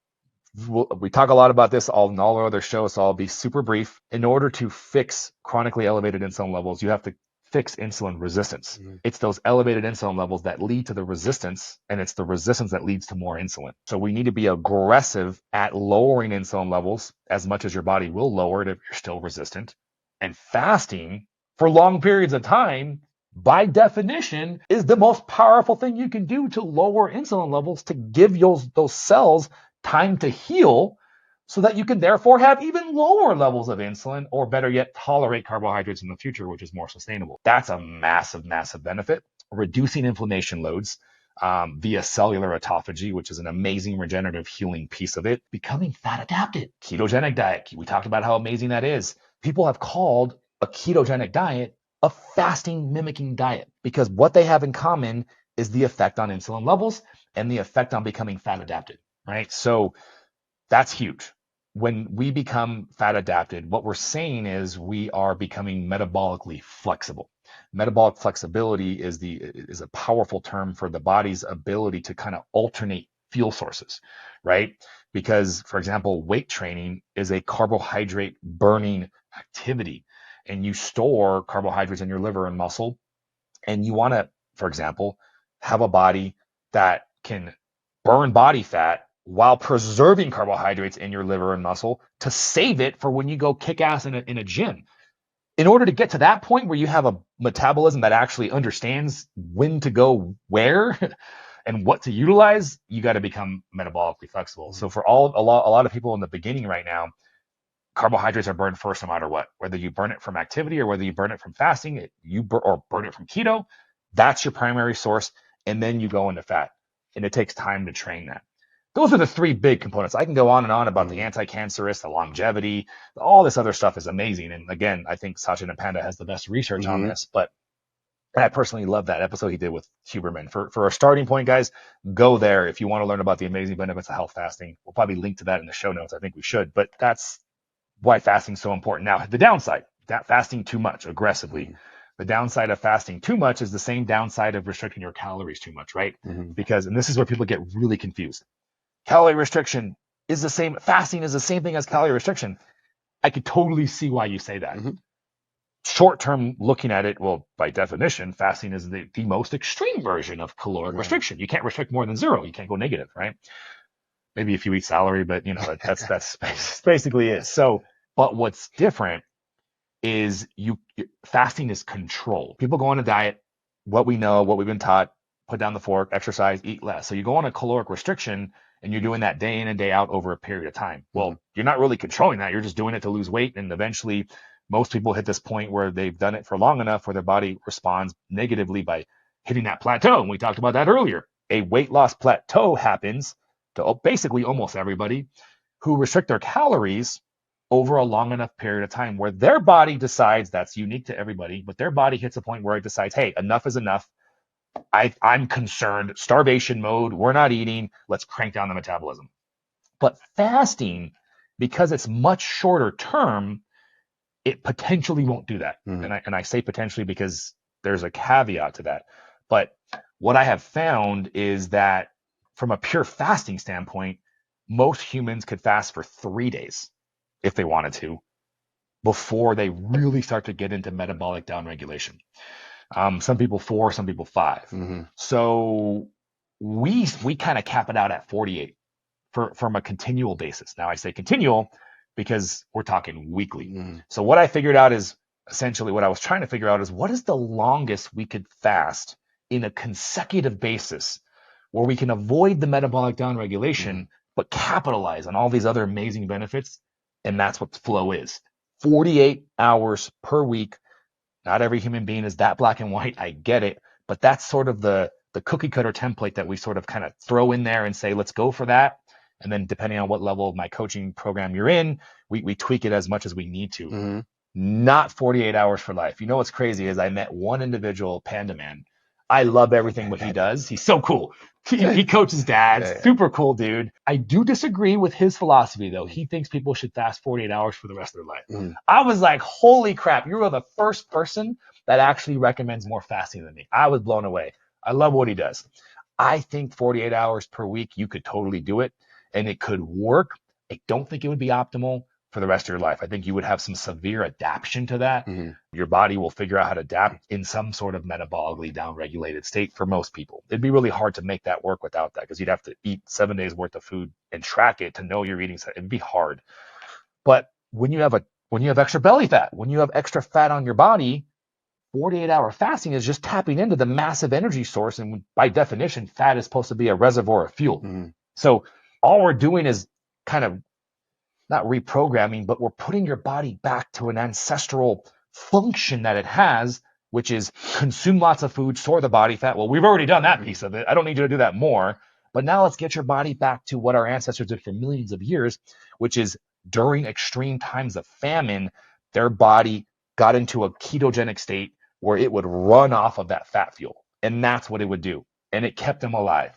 we talk a lot about this in all our other shows, so I'll be super brief. In order to fix chronically elevated insulin levels, you have to fix insulin resistance. It's those elevated insulin levels that lead to the resistance, and it's the resistance that leads to more insulin. So we need to be aggressive at lowering insulin levels as much as your body will lower it if you're still resistant. And fasting for long periods of time, by definition, is the most powerful thing you can do to lower insulin levels to give those cells time to heal so that you can therefore have even lower levels of insulin, or better yet, tolerate carbohydrates in the future, which is more sustainable. That's a massive, massive benefit. Reducing inflammation loads via cellular autophagy, which is an amazing regenerative healing piece of it. Becoming fat adapted. Ketogenic diet. We talked about how amazing that is. People have called a ketogenic diet a fasting mimicking diet because what they have in common is the effect on insulin levels and the effect on becoming fat adapted. Right? So that's huge. When we become fat adapted, what we're saying is we are becoming metabolically flexible. Metabolic flexibility is a powerful term for the body's ability to kind of alternate fuel sources, right? Because, for example, weight training is a carbohydrate burning activity, and you store carbohydrates in your liver and muscle, and you want to, for example, have a body that can burn body fat while preserving carbohydrates in your liver and muscle to save it for when you go kick ass in a gym. In order to get to that point where you have a metabolism that actually understands when to go where and what to utilize, you got to become metabolically flexible. So for a lot of people in the beginning right now, carbohydrates are burned first no matter what. Whether you burn it from activity or whether you burn it from fasting, or burn it from keto, that's your primary source. And then you go into fat. And it takes time to train that. Those are the three big components. I can go on and on about the anti-cancerous, the longevity, all this other stuff is amazing. And again, I think Sachin and Panda has the best research on this. But And I personally love that episode he did with Huberman. For a starting point, guys, go there if you want to learn about the amazing benefits of health fasting. We'll probably link to that in the show notes. I think we should, but that's why fasting is so important. Now, the downside, that fasting too much aggressively. The downside of fasting too much is the same downside of restricting your calories too much, right? Because, and this is where people get really confused. Calorie restriction is the same, fasting is the same thing as calorie restriction. I could totally see why you say that. Short term looking at it, well, by definition, fasting is the most extreme version of caloric restriction. You can't restrict more than 0. You can't go negative, right? Maybe if you eat celery, but you know, that's basically it. So, but what's different is fasting is control. People go on a diet, what we know, what we've been taught, put down the fork, exercise, eat less. So you go on a caloric restriction and you're doing that day in and day out over a period of time. Well, you're not really controlling that. You're just doing it to lose weight. And eventually most people hit this point where they've done it for long enough where their body responds negatively by hitting that plateau. And we talked about that earlier. A weight loss plateau happens to basically almost everybody who restrict their calories over a long enough period of time where their body decides, that's unique to everybody, but their body hits a point where it decides, hey, enough is enough. I'm concerned, starvation mode, we're not eating, let's crank down the metabolism. But fasting, because it's much shorter term, it potentially won't do that. And I say potentially because there's a caveat to that. But what I have found is that from a pure fasting standpoint, most humans could fast for 3 days if they wanted to before they really start to get into metabolic downregulation. Some people 4, some people 5. So we kind of cap it out at 48 from a continual basis. Now I say continual because we're talking weekly. So what I figured out is essentially what I was trying to figure out is what is the longest we could fast in a consecutive basis where we can avoid the metabolic downregulation, but capitalize on all these other amazing benefits. And that's what flow is. 48 hours per week. Not every human being is that black and white. I get it. But that's sort of the cookie cutter template that we sort of kind of throw in there and say, let's go for that. And then depending on what level of my coaching program you're in, we tweak it as much as we need to. Not 48 hours for life. You know what's crazy is I met one individual, Panda Man. I love everything what he does. He's so cool. He coaches dads. Super cool dude. I do disagree with his philosophy though. He thinks people should fast 48 hours for the rest of their life. I was like, holy crap, you're the first person that actually recommends more fasting than me. I was blown away. I love what he does. I think 48 hours per week, you could totally do it and it could work. I don't think it would be optimal for the rest of your life. I think you would have some severe adaptation to that. Your body will figure out how to adapt in some sort of metabolically downregulated state for most people. It'd be really hard to make that work without that because you'd have to eat 7 days worth of food and track it to know you're eating. It'd be hard. But when you have extra belly fat, when you have extra fat on your body, 48-hour fasting is just tapping into the massive energy source. And by definition, fat is supposed to be a reservoir of fuel. So all we're doing is kind of not reprogramming, but we're putting your body back to an ancestral function that it has, which is consume lots of food, store the body fat. Well, we've already done that piece of it. I don't need you to do that more. But now let's get your body back to what our ancestors did for millions of years, which is during extreme times of famine, their body got into a ketogenic state where it would run off of that fat fuel. And that's what it would do. And it kept them alive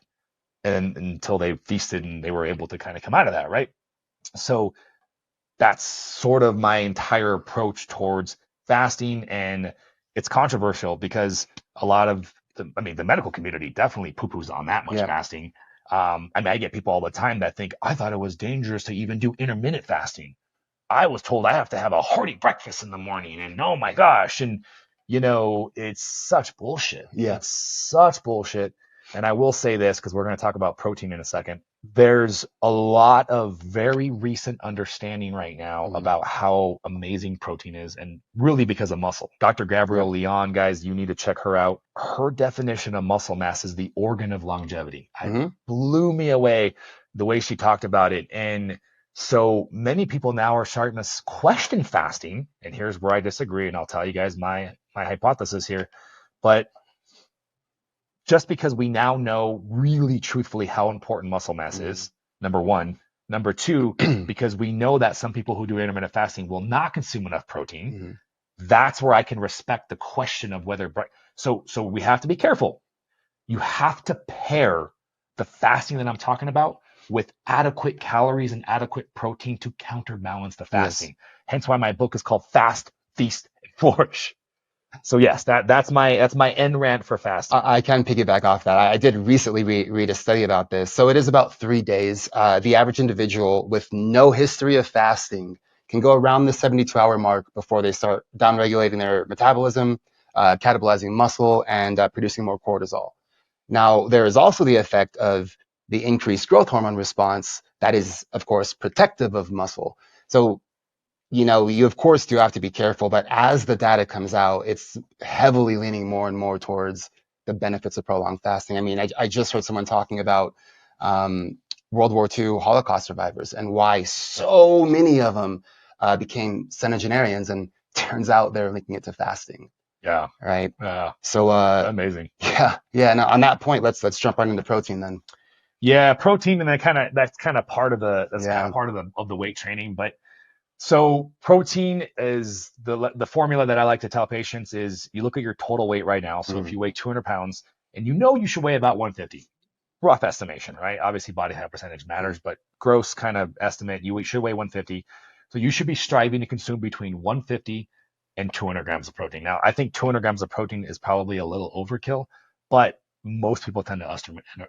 and until they feasted and they were able to kind of come out of that, right? So that's sort of my entire approach towards fasting. And it's controversial because a lot of the medical community definitely poo-poos on that much fasting. I get people all the time that think, I thought it was dangerous to even do intermittent fasting. I was told I have to have a hearty breakfast in the morning and oh my gosh. And it's such bullshit. It's such bullshit. And I will say this because we're going to talk about protein in a second. There's a lot of very recent understanding right now about how amazing protein is and really because of muscle. Dr. Gabrielle Leon, guys, you need to check her out. Her definition of muscle mass is the organ of longevity. It blew me away the way she talked about it. And so many people now are starting to question fasting. And here's where I disagree. And I'll tell you guys my hypothesis here. But just because we now know really truthfully how important muscle mass is, number one. Number two, because we know that some people who do intermittent fasting will not consume enough protein. That's where I can respect the question of whether So we have to be careful. You have to pair the fasting that I'm talking about with adequate calories and adequate protein to counterbalance the Yes. fasting. Hence why my book is called Fast, Feast, and Flourish. So yes, that's my end rant for fasting. I can piggyback off that. I did recently read a study about this. So it is about 3 days. The average individual with no history of fasting can go around the 72-hour mark before they start downregulating their metabolism, catabolizing muscle, and producing more cortisol. Now, there is also the effect of the increased growth hormone response that is, of course, protective of muscle. So you of course do have to be careful, but as the data comes out, it's heavily leaning more and more towards the benefits of prolonged fasting. I mean, I just heard someone talking about um, World War II Holocaust survivors and why so many of them became centenarians, and turns out they're linking it to fasting, Yeah. right? Yeah. So, Amazing. yeah. And on that point, let's jump right into protein then. Yeah, protein, and that's kind of part of Yeah. the weight training. But so protein is the formula that I like to tell patients is you look at your total weight right now. So if Mm. you weigh 200 pounds and you should weigh about 150, rough estimation, right? Obviously body fat percentage matters, but gross kind of estimate, you should weigh 150. So you should be striving to consume between 150 and 200 grams of protein. Now, I think 200 grams of protein is probably a little overkill, but most people tend to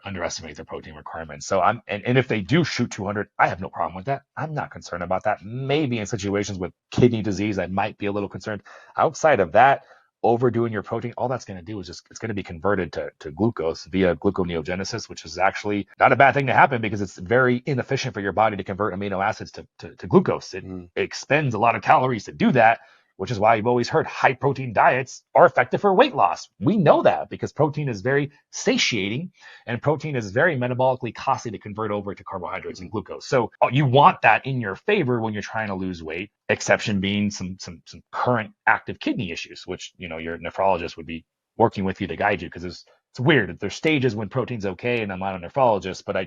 underestimate their protein requirements. So and if they do shoot 200, I have no problem with that. I'm not concerned about that. Maybe in situations with kidney disease, I might be a little concerned. Outside of that, overdoing your protein, all that's going to do is it's going to be converted to glucose via gluconeogenesis, which is actually not a bad thing to happen because it's very inefficient for your body to convert amino acids to glucose. It expends a lot of calories to do that, which is why you've always heard high protein diets are effective for weight loss. We know that because protein is very satiating and protein is very metabolically costly to convert over to carbohydrates and glucose. So you want that in your favor when you're trying to lose weight, exception being some current active kidney issues, which, your nephrologist would be working with you to guide you because it's weird. There's stages when protein's okay, and I'm not a nephrologist, but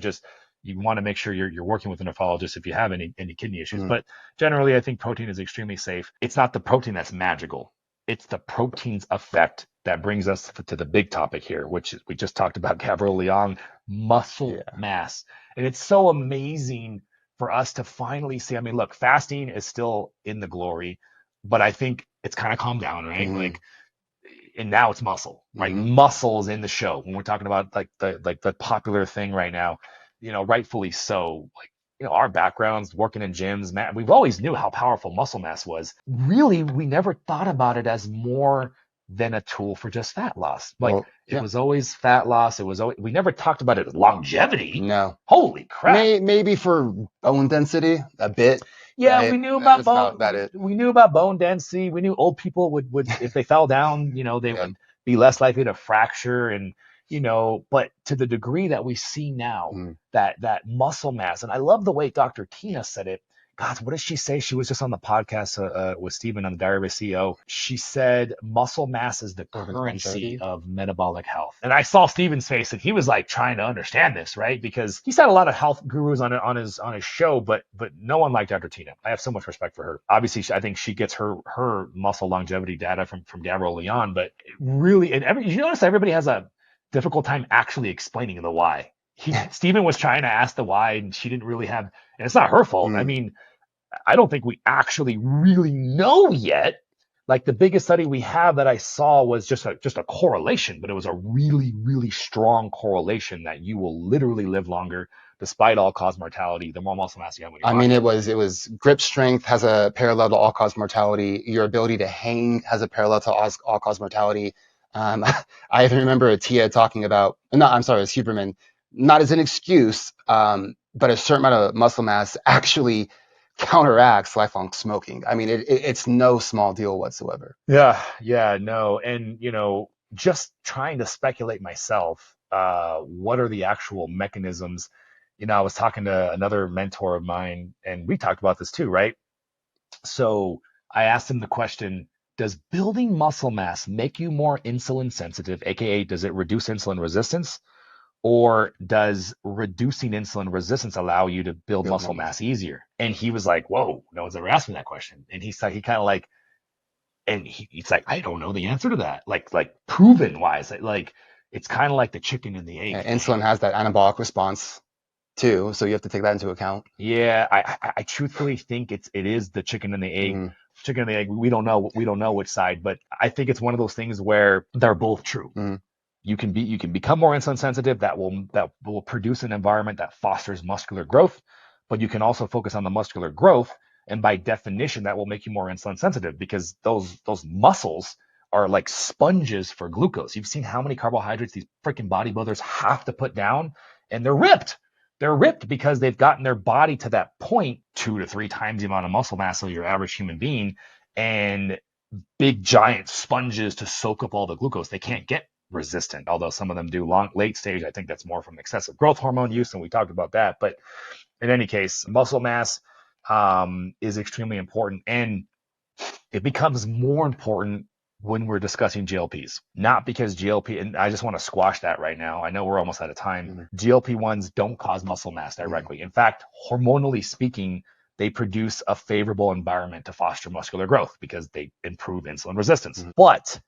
you want to make sure you're working with a nephrologist if you have any kidney issues. But generally, I think protein is extremely safe. It's not the protein that's magical. It's the protein's effect that brings us to the big topic here, which we just talked about Gabriel Leon, muscle mass. And it's so amazing for us to finally see. I mean, look, fasting is still in the glory, but I think it's kind of calmed down, right? Like, and now it's muscle, right? Muscle's in the show when we're talking about the popular thing right now, rightfully so. Like, our backgrounds working in gyms, man, we've always knew how powerful muscle mass was. Really, we never thought about it as more than a tool for just fat loss. Like, it was always fat loss. We never talked about it as longevity. No. Holy crap. Maybe for bone density a bit. Yeah, Right? we knew about That's bone. about it. We knew about bone density. We knew old people would if they fell down, they would be less likely to fracture, and but to the degree that we see now, that muscle mass, and I love the way Dr. Tina said it. God, what did she say? She was just on the podcast with Stephen on the Diary of a CEO. She said muscle mass is the currency of metabolic health. And I saw Stephen's face, and he was like trying to understand this, right? Because he's had a lot of health gurus on his show, but no one like Dr. Tina. I have so much respect for her. Obviously, I think she gets her muscle longevity data from Gabriel Leon, but really, you notice everybody has a difficult time actually explaining the why. Stephen was trying to ask the why, and she didn't really have, and it's not her fault. I mean, I don't think we actually really know yet. Like, the biggest study we have that I saw was just a correlation, but it was a really, really strong correlation that you will literally live longer despite all-cause mortality, the more muscle mass you have when you're I mean, it was grip strength has a parallel to all-cause mortality. Your ability to hang has a parallel to all-cause mortality. I even remember Tia talking about, no, I'm sorry, it's Huberman, not as an excuse, but a certain amount of muscle mass actually counteracts lifelong smoking. I mean, it's no small deal whatsoever. Yeah, no. And, just trying to speculate myself, what are the actual mechanisms? I was talking to another mentor of mine, and we talked about this too, right? So I asked him the question, does building muscle mass make you more insulin sensitive, aka does it reduce insulin resistance? Or does reducing insulin resistance allow you to build muscle mass easier? And he was like, whoa, no one's ever asked me that question. And he kind of like, And he's like, I don't know the answer to that. Like proven wise, like it's kind of like the chicken and the egg thing. Insulin has that anabolic response too, so you have to take that into account. Yeah, I truthfully think it is the chicken and the egg. Chicken and the egg. We don't know which side, but I think it's one of those things where they're both true. You can become more insulin sensitive. That will produce an environment that fosters muscular growth, but you can also focus on the muscular growth, and by definition, that will make you more insulin sensitive because those muscles are like sponges for glucose. You've seen how many carbohydrates these freaking bodybuilders have to put down, and they're ripped. They're ripped because they've gotten their body to that point 2 to 3 times the amount of muscle mass of your average human being, and big giant sponges to soak up all the glucose. They can't get resistant, although some of them do late stage. I think that's more from excessive growth hormone use, and we talked about that. But in any case, muscle mass is extremely important, and it becomes more important when we're discussing GLPs, not because GLP, and I just want to squash that right now. I know we're almost out of time. GLP-1s don't cause muscle mass directly. In fact, hormonally speaking, they produce a favorable environment to foster muscular growth because they improve insulin resistance. But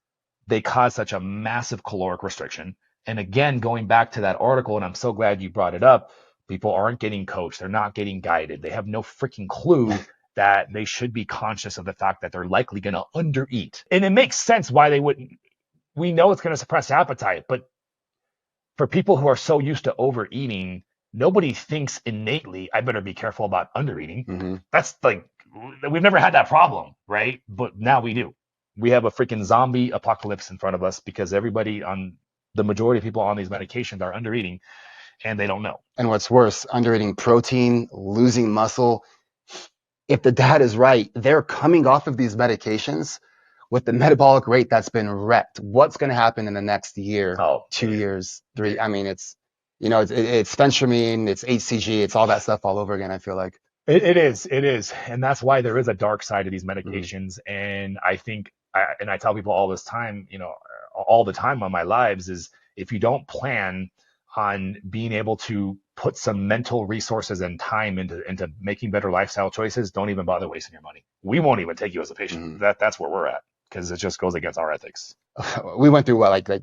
they cause such a massive caloric restriction. And again, going back to that article, and I'm so glad you brought it up, people aren't getting coached. They're not getting guided. They have no freaking clue that they should be conscious of the fact that they're likely going to undereat. And it makes sense why they wouldn't. We know it's going to suppress appetite, but for people who are so used to overeating, nobody thinks innately, I better be careful about undereating. That's like, we've never had that problem, right? But now we do. We have a freaking zombie apocalypse in front of us because the majority of people on these medications are undereating and they don't know. And what's worse, undereating protein, losing muscle. If the data is right, they're coming off of these medications with the metabolic rate that's been wrecked. What's going to happen in the next year, 2 years, 3? I mean, it's phentermine, it's HCG, it's all that stuff all over again, I feel like. It is. And that's why there is a dark side to these medications. And I think, and I tell people all this time, all the time on my lives, is if you don't plan on being able to put some mental resources and time into making better lifestyle choices, don't even bother wasting your money. We won't even take you as a patient. That's where we're at because it just goes against our ethics. We went through what, like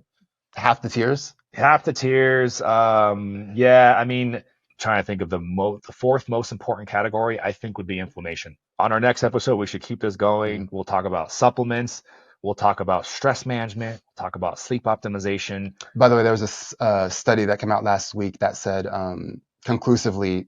half the tiers? Half the tiers. Yeah, I mean, trying to think of the fourth most important category, I think would be inflammation. On our next episode, we should keep this going. We'll talk about supplements. We'll talk about stress management. We'll talk about sleep optimization. By the way, there was a study that came out last week that said conclusively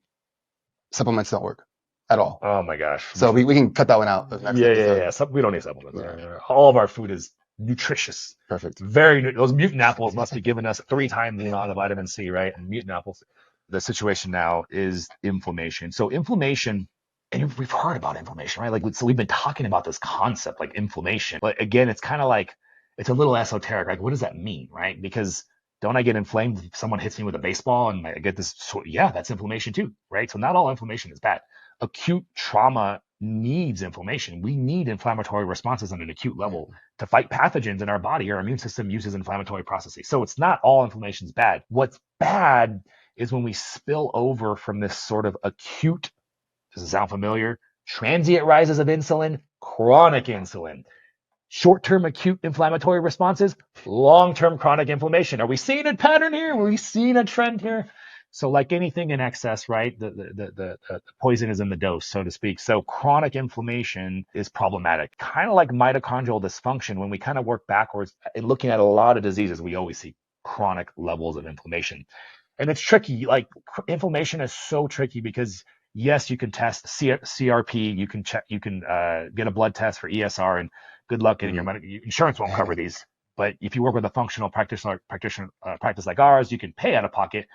supplements don't work at all. Oh my gosh. So we can cut that one out. Yeah. We don't need supplements. Yeah. All of our food is nutritious. Perfect. Those mutant apples must be giving us 3 times the amount of vitamin C, right? And mutant apples. The situation now is inflammation. So inflammation, and we've heard about inflammation, right? So we've been talking about this concept like inflammation, but again, it's kind of like, it's a little esoteric. Like, what does that mean, right? Because don't I get inflamed if someone hits me with a baseball and I get this? Yeah, that's inflammation too, right? So not all inflammation is bad. Acute trauma needs inflammation. We need inflammatory responses on an acute level to fight pathogens in our body. Our immune system uses inflammatory processes. So it's not all inflammation is bad. What's bad is when we spill over from this sort of acute, does it sound familiar? Transient rises of insulin, chronic insulin, short-term acute inflammatory responses, long-term chronic inflammation. Are we seeing a pattern here? Are we seeing a trend here? So like anything in excess, right? The poison is in the dose, so to speak. So chronic inflammation is problematic. Kind of like mitochondrial dysfunction. When we kind of work backwards and looking at a lot of diseases, we always see chronic levels of inflammation. And it's tricky. Like inflammation is so tricky because yes, you can test CRP, you can get a blood test for ESR, and good luck getting your insurance won't cover these. But if you work with a functional practice like ours, you can pay out of pocket,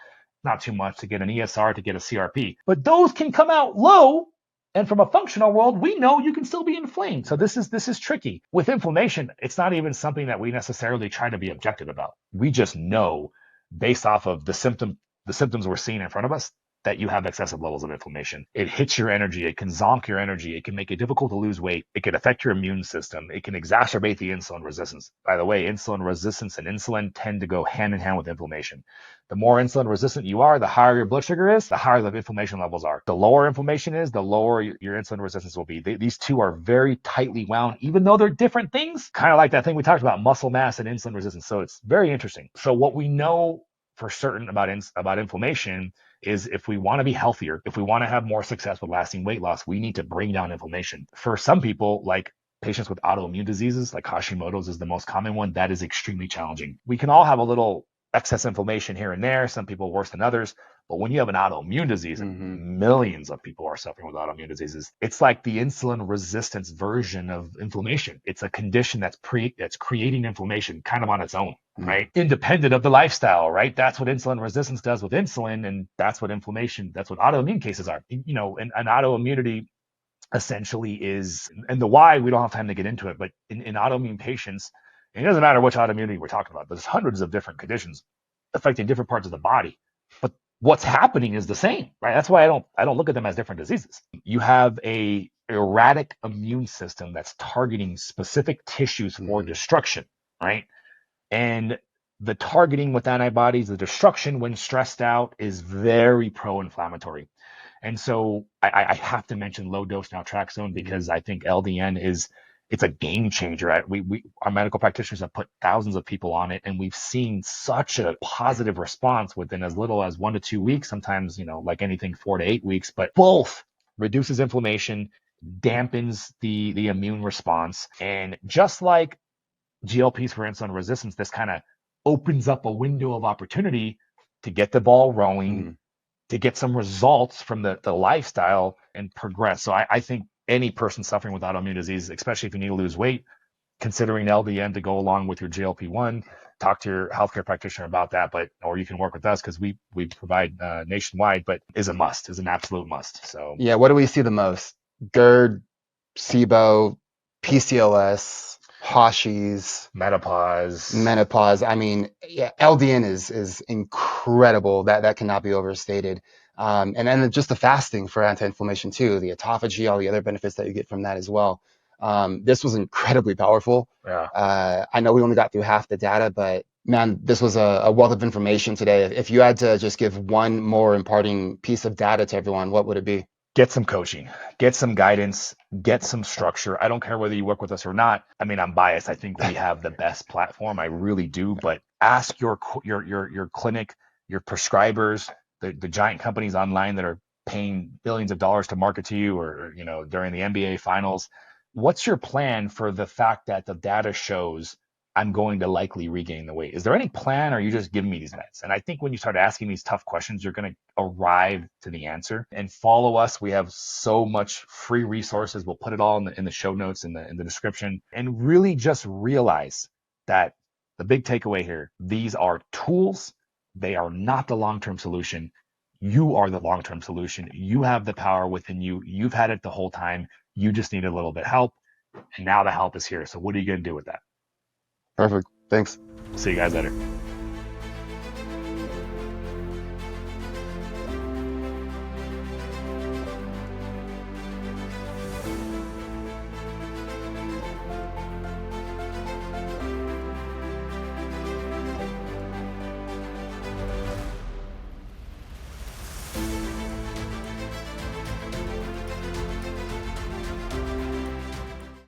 not too much, to get an ESR, to get a CRP. But those can come out low, and from a functional world, we know you can still be inflamed. So this is tricky. With inflammation, it's not even something that we necessarily try to be objective about. We just know, based off of the symptoms we're seeing in front of us, that you have excessive levels of inflammation. It hits your energy. It can zonk your energy. It can make it difficult to lose weight. It can affect your immune system. It can exacerbate the insulin resistance. By the way, insulin resistance and insulin tend to go hand in hand with inflammation. The more insulin resistant you are, the higher your blood sugar is, the higher the inflammation levels are. The lower inflammation is, the lower your insulin resistance will be. These two are very tightly wound, even though they're different things. Kind of like that thing we talked about, muscle mass and insulin resistance. So it's very interesting. So what we know for certain about inflammation is if we want to be healthier, if we want to have more success with lasting weight loss, we need to bring down inflammation. For some people, like patients with autoimmune diseases, like Hashimoto's is the most common one, that is extremely challenging. We can all have a little excess inflammation here and there, some people worse than others. But when you have an autoimmune disease, and millions of people are suffering with autoimmune diseases, it's like the insulin resistance version of inflammation. It's a condition that's creating inflammation kind of on its own, right? Independent of the lifestyle, right? That's what insulin resistance does with insulin, and that's what inflammation, that's what autoimmune cases are. You know, and autoimmunity essentially is, and the why, we don't have time to get into it, but in autoimmune patients, and it doesn't matter which autoimmunity we're talking about, there's hundreds of different conditions affecting different parts of the body, but what's happening is the same, right? That's why I don't look at them as different diseases. You have a erratic immune system that's targeting specific tissues for destruction, right? And the targeting with antibodies, the destruction when stressed out, is very pro-inflammatory. And so I have to mention low dose naltrexone because I think LDN it's a game changer. Our medical practitioners have put thousands of people on it, and we've seen such a positive response within as little as 1 to 2 weeks, sometimes, you know, like anything 4 to 8 weeks, but both reduces inflammation, dampens the immune response. And just like GLPs for insulin resistance, this kind of opens up a window of opportunity to get the ball rolling, to get some results from the lifestyle and progress. So I think any person suffering with autoimmune disease, especially if you need to lose weight, considering LDN to go along with your GLP-1, talk to your healthcare practitioner about that, or you can work with us because we provide nationwide, but is a must, is an absolute must. So yeah, what do we see the most? GERD, SIBO, PCOS, Hashis, menopause. I mean, yeah, LDN is incredible. That cannot be overstated. And then just the fasting for anti-inflammation too, the autophagy, all the other benefits that you get from that as well. This was incredibly powerful. Yeah. I know we only got through half the data, but man, this was a wealth of information today. If you had to just give one more imparting piece of data to everyone, what would it be? Get some coaching, get some guidance, get some structure. I don't care whether you work with us or not. I mean, I'm biased. I think we have the best platform. I really do. But ask your clinic, your prescribers, the giant companies online that are paying billions of dollars to market to you, or you know, during the NBA finals. What's your plan for the fact that the data shows I'm going to likely regain the weight? Is there any plan, or are you just giving me these meds? And I think when you start asking these tough questions, you're going to arrive to the answer. And follow us. We have so much free resources. We'll put it all in the show notes, in the description. And really just realize that the big takeaway here, these are tools. They are not the long-term solution. You are the long-term solution. You have the power within you. You've had it the whole time. You just need a little bit of help. And now the help is here. So what are you going to do with that? Perfect. Thanks. See you guys later.